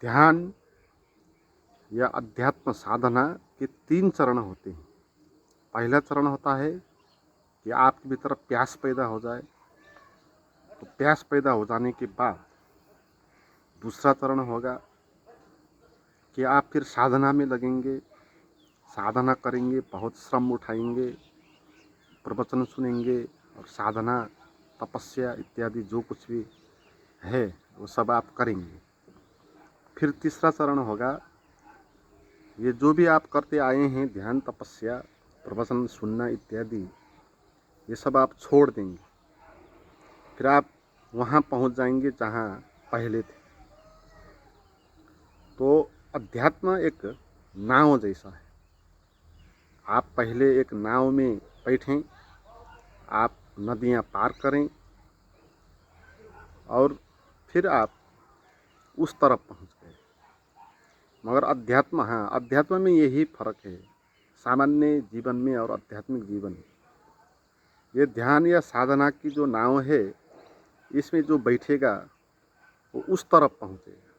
ध्यान या अध्यात्म साधना के 3 चरण होते हैं। पहला चरण होता है कि आपके भीतर प्यास पैदा हो जाए। तो प्यास पैदा हो जाने के बाद दूसरा चरण होगा कि आप फिर साधना में लगेंगे, साधना करेंगे, बहुत श्रम उठाएंगे, प्रवचन सुनेंगे और साधना, तपस्या इत्यादि जो कुछ भी है वो सब आप करेंगे। फिर तीसरा चरण होगा, ये जो भी आप करते आए हैं, ध्यान, तपस्या, प्रवचन सुनना इत्यादि, ये सब आप छोड़ देंगे। फिर आप वहाँ पहुँच जाएंगे जहाँ पहले थे। तो अध्यात्म एक नाव जैसा है। आप पहले एक नाव में बैठें, आप नदियाँ पार करें और फिर आप उस तरफ पहुँच गए। मगर अध्यात्म, हाँ, अध्यात्म में यही फर्क है सामान्य जीवन में और आध्यात्मिक जीवन में। ये ध्यान या साधना की जो नाव है, इसमें जो बैठेगा वो उस तरफ पहुँचेगा,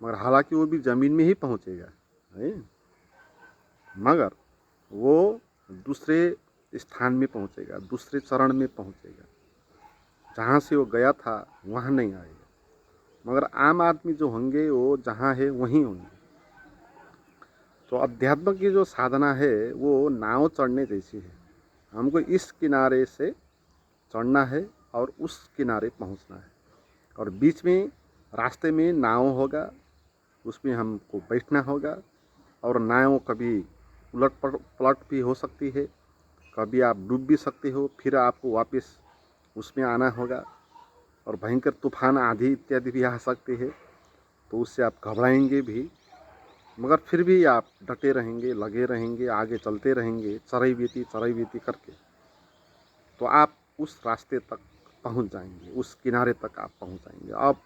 मगर हालांकि वो भी ज़मीन में ही पहुँचेगा है, मगर वो दूसरे स्थान में पहुँचेगा, दूसरे चरण में पहुँचेगा। जहाँ से वो गया था वहाँ नहीं आएगा। मगर आम आदमी जो होंगे वो जहाँ है वहीं होंगे। तो अध्यात्म की जो साधना है वो नाव चढ़ने जैसी है। हमको इस किनारे से चढ़ना है और उस किनारे पहुंचना है, और बीच में रास्ते में नाव होगा, उसमें हमको बैठना होगा। और नाव कभी उलट पलट भी हो सकती है, कभी आप डूब भी सकते हो, फिर आपको वापस उसमें आना होगा। और भयंकर तूफान, आंधी इत्यादि भी आ सकते हैं, तो उससे आप घबराएंगे भी, मगर फिर भी आप डटे रहेंगे, लगे रहेंगे, आगे चलते रहेंगे, चरई बीती करके। तो आप उस रास्ते तक पहुंच जाएंगे, उस किनारे तक आप पहुंच जाएंगे। अब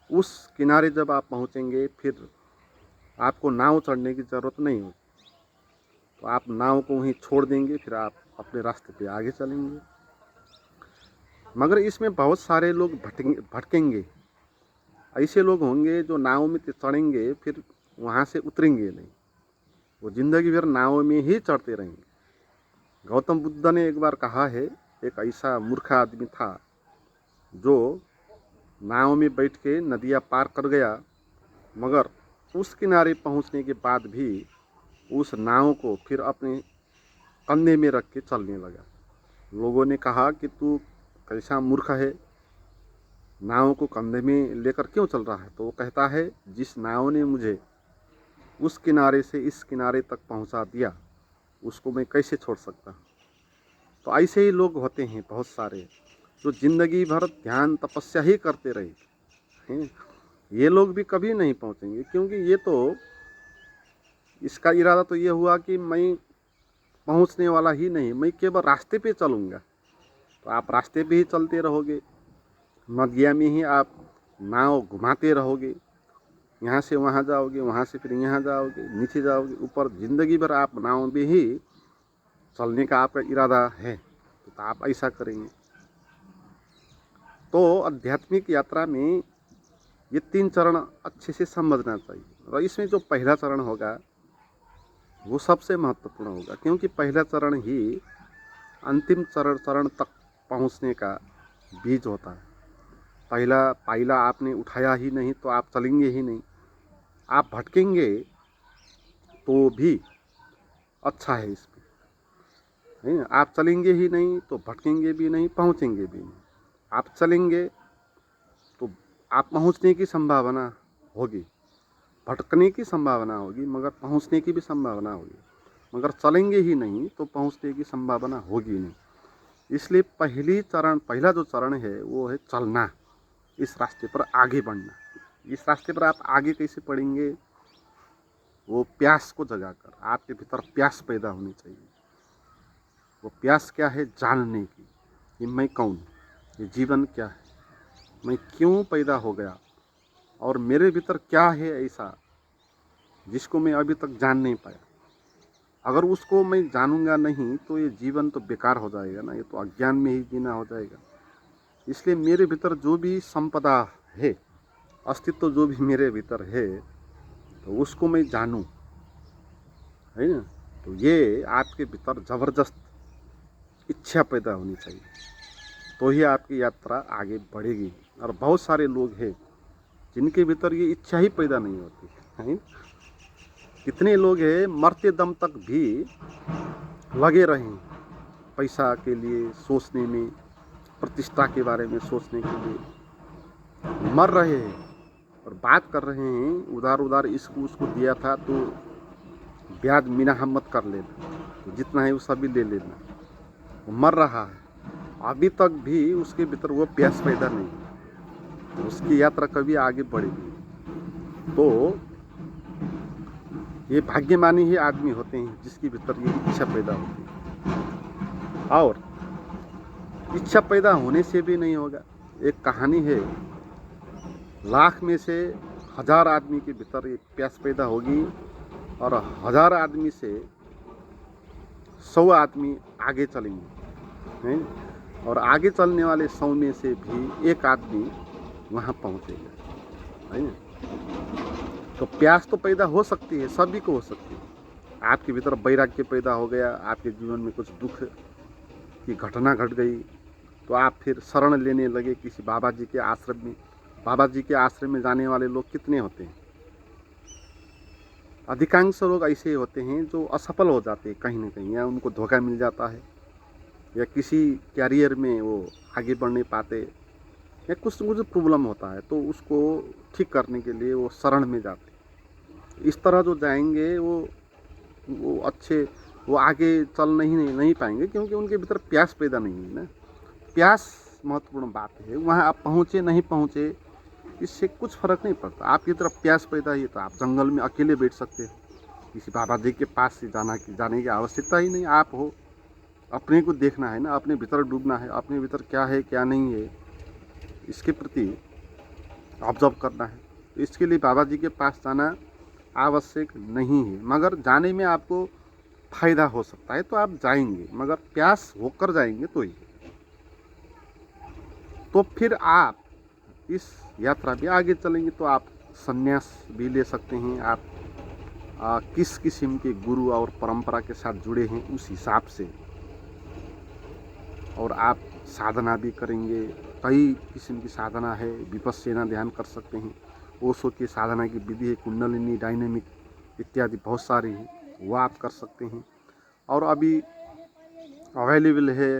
उस किनारे जब आप पहुंचेंगे, फिर आपको नाव चढ़ने की ज़रूरत नहीं होगी। तो आप नाव को वहीं छोड़ देंगे, फिर आप अपने रास्ते पे आगे चलेंगे। मगर इसमें बहुत सारे लोग भटकेंगे। ऐसे लोग होंगे जो नाव में चढ़ेंगे, फिर वहाँ से उतरेंगे नहीं, वो जिंदगी भर नाव में ही चढ़ते रहेंगे। गौतम बुद्ध ने एक बार कहा है, एक ऐसा मूर्ख आदमी था जो नाव में बैठ के नदियाँ पार कर गया, मगर उस किनारे पहुंचने के बाद भी उस नाव को फिर अपने कंधे में रख के चलने लगा। लोगों ने कहा कि तू कैसा मूर्ख है, नाव को कंधे में लेकर क्यों चल रहा है? तो वो कहता है, जिस नाव ने मुझे उस किनारे से इस किनारे तक पहुंचा दिया, उसको मैं कैसे छोड़ सकता हूँ। तो ऐसे ही लोग होते हैं बहुत सारे, जो जिंदगी भर ध्यान तपस्या ही करते रहे हैं। ये लोग भी कभी नहीं पहुंचेंगे, क्योंकि ये तो, इसका इरादा तो ये हुआ कि मैं पहुंचने वाला ही नहीं, मैं केवल रास्ते पे चलूँगा। तो आप रास्ते पे ही चलते रहोगे, नदिया में ही आप नाव घुमाते रहोगे, यहाँ से वहाँ जाओगे, वहाँ से फिर यहाँ जाओगे, नीचे जाओगे, ऊपर। ज़िंदगी भर आप नाव में ही चलने का आपका इरादा है, तो आप ऐसा करेंगे। तो आध्यात्मिक यात्रा में ये 3 चरण अच्छे से समझना चाहिए। और इसमें जो पहला चरण होगा वो सबसे महत्वपूर्ण होगा, क्योंकि पहला चरण ही अंतिम चरण तक पहुंचने का बीज होता है। पहला पायला आपने उठाया ही नहीं तो आप चलेंगे ही नहीं। आप भटकेंगे तो भी अच्छा है इसमें, है ना? आप चलेंगे ही नहीं तो भटकेंगे भी नहीं, पहुंचेंगे भी नहीं। आप चलेंगे तो आप पहुंचने की संभावना होगी, भटकने की संभावना होगी, मगर पहुंचने की भी संभावना होगी। मगर चलेंगे ही नहीं तो पहुंचने की संभावना होगी नहीं। इसलिए पहला जो चरण है वो है चलना, इस रास्ते पर आगे बढ़ना। इस रास्ते पर आप आगे कैसे बढ़ेंगे? वो प्यास को जगाकर, आपके भीतर प्यास पैदा होनी चाहिए। वो प्यास क्या है? जानने की, कि मैं कौन, ये जीवन क्या है, मैं क्यों पैदा हो गया, और मेरे भीतर क्या है ऐसा जिसको मैं अभी तक जान नहीं पाया। अगर उसको मैं जानूंगा नहीं तो ये जीवन तो बेकार हो जाएगा ना, ये तो अज्ञान में ही जीना हो जाएगा। इसलिए मेरे भीतर जो भी संपदा है, अस्तित्व जो भी मेरे भीतर है तो उसको मैं जानूं, है ना। तो ये आपके भीतर ज़बरदस्त इच्छा पैदा होनी चाहिए, तो ही आपकी यात्रा आगे बढ़ेगी। और बहुत सारे लोग हैं जिनके भीतर ये इच्छा ही पैदा नहीं होती है। कितने लोग हैं मरते दम तक भी लगे रहें पैसा के लिए सोचने में, प्रतिष्ठा के बारे में सोचने के लिए मर रहे हैं और बात कर रहे हैं उधार उधार इसको उसको दिया था तो ब्याज मिना मत कर लेना, तो जितना है वो सभी ले लेना। वो मर रहा है, अभी तक भी उसके भीतर वो प्यास पैदा नहीं है, तो उसकी यात्रा कभी आगे बढ़ेगी। तो ये भाग्यमानी ही आदमी होते हैं जिसके भीतर ये इच्छा पैदा होती है। और इच्छा पैदा होने से भी नहीं होगा। एक कहानी है, लाख में से 1000 आदमी के भीतर एक प्यास पैदा होगी और 1000 आदमी से 100 आदमी आगे चलेंगे, हैं? और आगे चलने वाले 100 में से भी एक आदमी वहाँ पहुँचेगा, है ना। तो प्यास तो पैदा हो सकती है, सभी को हो सकती है। आपके भीतर वैराग्य पैदा हो गया, आपके जीवन में कुछ दुख की घटना घट गई, तो आप फिर शरण लेने लगे किसी बाबा जी के आश्रम में। बाबा जी के आश्रम में जाने वाले लोग कितने होते हैं? अधिकांश लोग ऐसे होते हैं जो असफल हो जाते हैं कहीं ना कहीं, या उनको धोखा मिल जाता है, या किसी कैरियर में वो आगे बढ़ नहीं पाते, या कुछ प्रॉब्लम होता है, तो उसको ठीक करने के लिए वो शरण में जाते हैं। इस तरह जो जाएंगे वो अच्छे, वो आगे चल नहीं पाएंगे, क्योंकि उनके भीतर प्यास पैदा नहीं है ना। प्यास महत्वपूर्ण बात है। वहाँ आप पहुँचे नहीं पहुँचे इससे कुछ फर्क नहीं पड़ता। आपकी तरफ प्यास पैदा ही तो आप जंगल में अकेले बैठ सकते हैं, किसी बाबा जी के पास से जाने की आवश्यकता ही नहीं। आप हो, अपने को देखना है ना, अपने भीतर डूबना है, अपने भीतर क्या है क्या नहीं है इसके प्रति ऑब्जर्व करना है। तो इसके लिए बाबा जी के पास जाना आवश्यक नहीं है, मगर जाने में आपको फायदा हो सकता है तो आप जाएंगे, मगर प्यास होकर जाएंगे तो ही। तो फिर आप इस यात्रा भी आगे चलेंगे, तो आप संन्यास भी ले सकते हैं। आप किस किस्म के गुरु और परंपरा के साथ जुड़े हैं उस हिसाब से, और आप साधना भी करेंगे। कई किस्म की साधना है, विपश्यना ध्यान कर सकते हैं, ओशो की साधना की विधि है, कुंडलिनी, डायनेमिक इत्यादि बहुत सारी हैं, वो आप कर सकते हैं। और अभी अवेलेबल है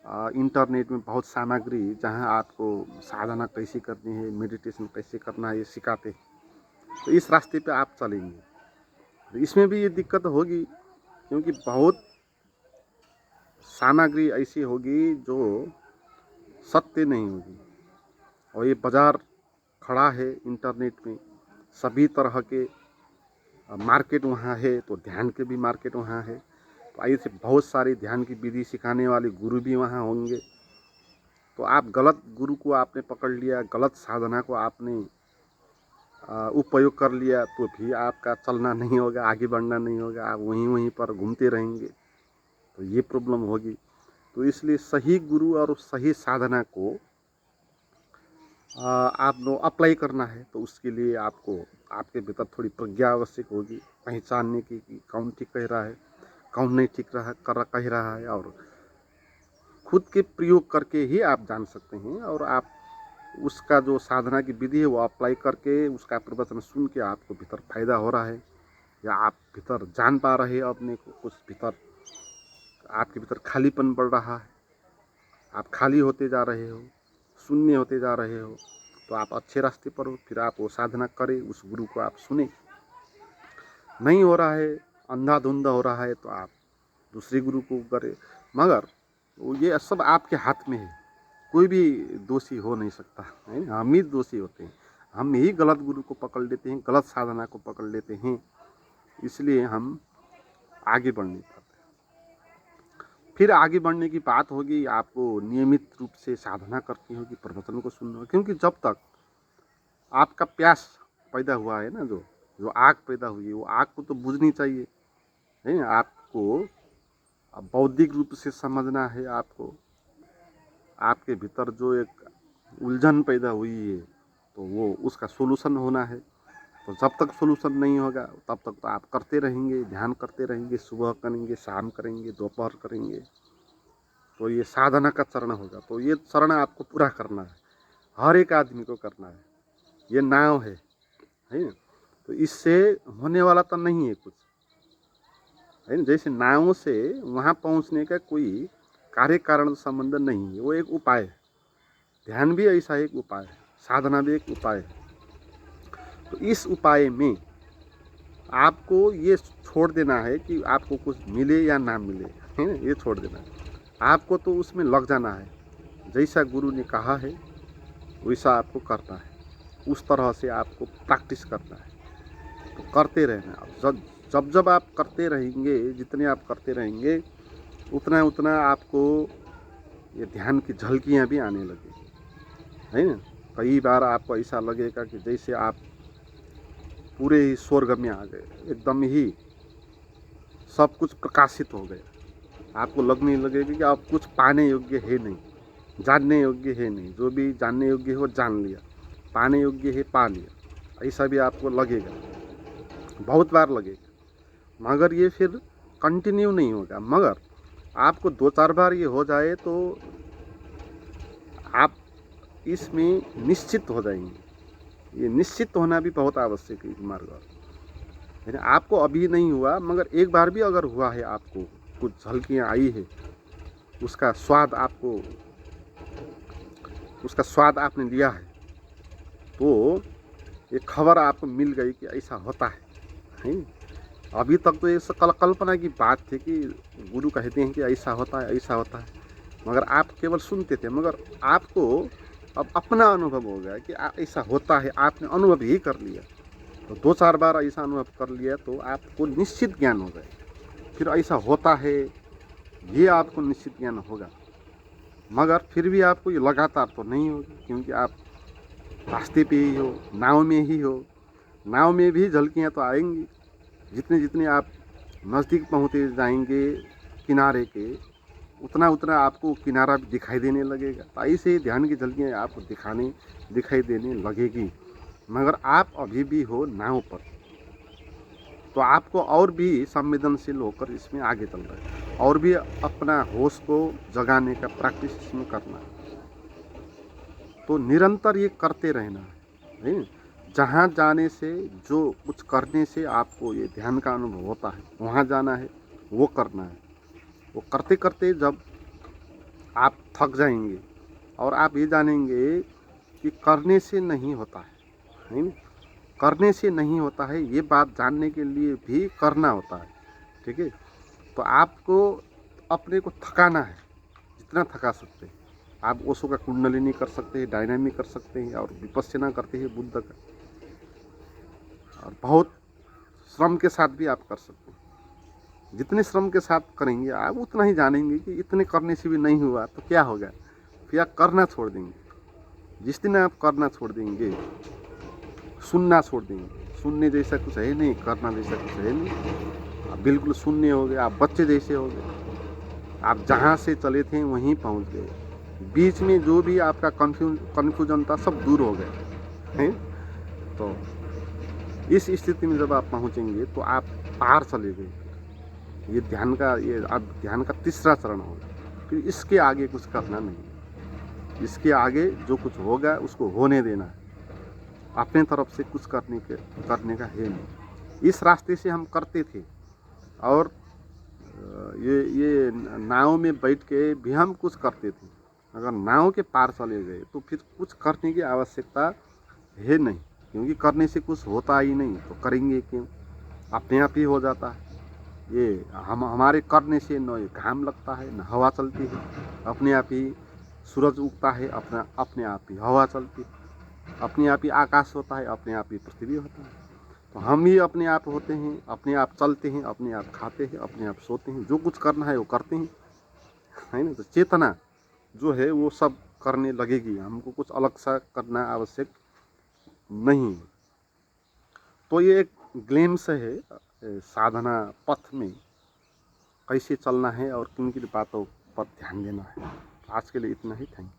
इंटरनेट में बहुत सामग्री, जहां आपको साधना कैसे करनी है, मेडिटेशन कैसे करना है, ये सिखाते हैं। तो इस रास्ते पे आप चलेंगे। तो इसमें भी ये दिक्कत होगी, क्योंकि बहुत सामग्री ऐसी होगी जो सत्य नहीं होगी, और ये बाज़ार खड़ा है इंटरनेट में, सभी तरह के मार्केट वहाँ है, तो ध्यान के भी मार्केट वहाँ है। तो ऐसे बहुत सारी ध्यान की विधि सिखाने वाले गुरु भी वहाँ होंगे। तो आप गलत गुरु को आपने पकड़ लिया, गलत साधना को आपने उपयोग कर लिया, तो भी आपका चलना नहीं होगा, आगे बढ़ना नहीं होगा, आप वहीं पर घूमते रहेंगे, तो ये प्रॉब्लम होगी। तो इसलिए सही गुरु और सही साधना को आपको अप्लाई करना है, तो उसके लिए आपको आपके भीतर थोड़ी प्रज्ञा आवश्यक होगी, पहचानने की कि कौन ठीक कह रहा है, कौन नहीं ठीक कह रहा है, और खुद के प्रयोग करके ही आप जान सकते हैं। और आप उसका जो साधना की विधि है वो अप्लाई करके उसका प्रवचन सुन के आपको भीतर फायदा हो रहा है, या आप भीतर जान पा रहे हैं अपने को, कुछ भीतर आपके भीतर खालीपन बढ़ रहा है, आप खाली होते जा रहे हो, शून्य होते जा रहे हो, तो आप अच्छे रास्ते पर हो। फिर आप वो साधना करें, उस गुरु को आप सुने। नहीं हो रहा है, अंधाधुंधा हो रहा है, तो आप दूसरे गुरु को करें। मगर ये सब आपके हाथ में है, कोई भी दोषी हो नहीं सकता है, हम ही दोषी होते हैं। हम ही गलत गुरु को पकड़ लेते हैं, गलत साधना को पकड़ लेते हैं, इसलिए हम आगे बढ़ नहीं पाते। फिर आगे बढ़ने की बात होगी, आपको नियमित रूप से साधना करनी होगी, प्रवचन को सुनना होगा, क्योंकि जब तक आपका प्यास पैदा हुआ है ना, जो आग पैदा हुई है, वो आग को तो बुझनी चाहिए, है। आपको बौद्धिक रूप से समझना है, आपको आपके भीतर जो एक उलझन पैदा हुई है, तो वो उसका सोल्यूशन होना है। तो जब तक सोल्यूशन नहीं होगा तब तक तो आप करते रहेंगे, ध्यान करते रहेंगे, सुबह करेंगे, शाम करेंगे, दोपहर करेंगे, तो ये साधना का चरण होगा। तो ये चरण आपको पूरा करना है, हर एक आदमी को करना है। ये नाव है ना, तो इससे होने वाला तो नहीं है कुछ, है ना। जैसे नाव से वहाँ पहुँचने का कोई कार्य कारण संबंध नहीं है, वो एक उपाय है। ध्यान भी ऐसा एक उपाय है, साधना भी एक उपाय है। तो इस उपाय में आपको ये छोड़ देना है कि आपको कुछ मिले या ना मिले, है ना, ये छोड़ देना है। आपको तो उसमें लग जाना है, जैसा गुरु ने कहा है वैसा आपको करना है, उस तरह से आपको प्रैक्टिस करना है। तो करते रहना। जब जब आप करते रहेंगे, जितने आप करते रहेंगे उतना उतना आपको ये ध्यान की झलकियाँ भी आने लगेगी, है ना। कई बार आपको ऐसा लगेगा कि जैसे आप पूरे ही स्वर्ग में आ गए, एकदम ही सब कुछ प्रकाशित हो गया। आपको लगने लगेगा कि आप कुछ पाने योग्य है नहीं, जानने योग्य है नहीं, जो भी जानने योग्य है वो जान लिया, पाने योग्य है पा लिया, ऐसा भी आपको लगेगा, बहुत बार लगेगा। मगर ये फिर कंटिन्यू नहीं होगा। मगर आपको 2-4 बार ये हो जाए तो आप इसमें निश्चित हो जाएंगे। ये निश्चित होना भी बहुत आवश्यक है इस मार्ग में। आपको अभी नहीं हुआ, मगर एक बार भी अगर हुआ है, आपको कुछ झलकियाँ आई है, उसका स्वाद आपने लिया है, तो ये खबर आपको मिल गई कि ऐसा होता है। अभी तक तो ये कल्पना की बात थी कि गुरु कहते हैं कि ऐसा होता है, ऐसा होता है, मगर आप केवल सुनते थे। मगर आपको अब अपना अनुभव हो गया कि ऐसा होता है, आपने अनुभव ही कर लिया। तो 2-4 बार ऐसा अनुभव कर लिया तो आपको निश्चित ज्ञान हो गया। फिर ऐसा होता है, ये आपको निश्चित ज्ञान होगा। मगर फिर भी आपको ये लगातार तो नहीं होगा, क्योंकि आप रास्ते पे ही हो, नाव में ही हो। नाव में भी झलकियाँ तो आएंगी। जितने जितने आप नज़दीक पहुँचते जाएंगे किनारे के, उतना उतना आपको किनारा भी दिखाई देने लगेगा। तो ऐसे ही ध्यान की झलकियाँ आपको दिखाई देने लगेगी। मगर आप अभी भी हो नाव पर, तो आपको और भी संवेदनशील होकर इसमें आगे चल रहा है, और भी अपना होश को जगाने का प्रैक्टिस इसमें करना है। तो निरंतर ये करते रहना है। जहाँ जाने से, जो कुछ करने से आपको ये ध्यान का अनुभव होता है, वहाँ जाना है, वो करना है। वो करते करते जब आप थक जाएंगे और आप ये जानेंगे कि करने से नहीं होता है ना, करने से नहीं होता है, ये बात जानने के लिए भी करना होता है। ठीक है। तो आपको अपने को थकाना है, जितना थका सकते हैं। आप ओशो का कुंडलिनी कर सकते हैं, डायनामिक कर सकते हैं, और विपश्यना करते हैं बुद्ध का, और बहुत श्रम के साथ भी आप कर सकते हैं। जितने श्रम के साथ करेंगे आप, उतना ही जानेंगे कि इतने करने से भी नहीं हुआ तो क्या होगा। फिर आप करना छोड़ देंगे। जिस दिन आप करना छोड़ देंगे, सुनना छोड़ देंगे, सुनने जैसा कुछ है नहीं, करना जैसा कुछ है नहीं, आप बिल्कुल शून्य हो गए, आप बच्चे जैसे हो गए। आप जहाँ से चले थे वहीं पहुँच गए। बीच में जो भी आपका कन्फ्यूजन था सब दूर हो गए हैं। तो इस स्थिति में जब आप पहुँचेंगे तो आप पार चले गए। ये ध्यान का तीसरा चरण होगा। फिर इसके आगे कुछ करना नहीं, इसके आगे जो कुछ होगा उसको होने देना है। अपने तरफ से कुछ करने का है नहीं। इस रास्ते से हम करते थे, और ये नाव में बैठ के भी हम कुछ करते थे। अगर नाव के पार चले गए तो फिर कुछ करने की आवश्यकता है नहीं, क्योंकि करने से कुछ होता ही नहीं, तो करेंगे क्यों, अपने आप ही हो जाता है। ये हमारे करने से न घाम लगता है, न हवा चलती है, अपने आप ही सूरज उगता है, अपने आप ही हवा चलती है, अपने आप ही आकाश होता है, अपने आप ही पृथ्वी होता है। तो हम ही अपने आप होते हैं, अपने आप चलते हैं, अपने आप खाते हैं, अपने आप सोते हैं, जो कुछ करना है वो करते हैं, है ना। तो चेतना जो है वो सब करने लगेगी, हमको कुछ अलग सा करना आवश्यक नहीं है। तो ये एक ग्लिम्स है साधना पथ में कैसे चलना है और किन किन बातों पर ध्यान देना है। आज के लिए इतना ही। Thank you.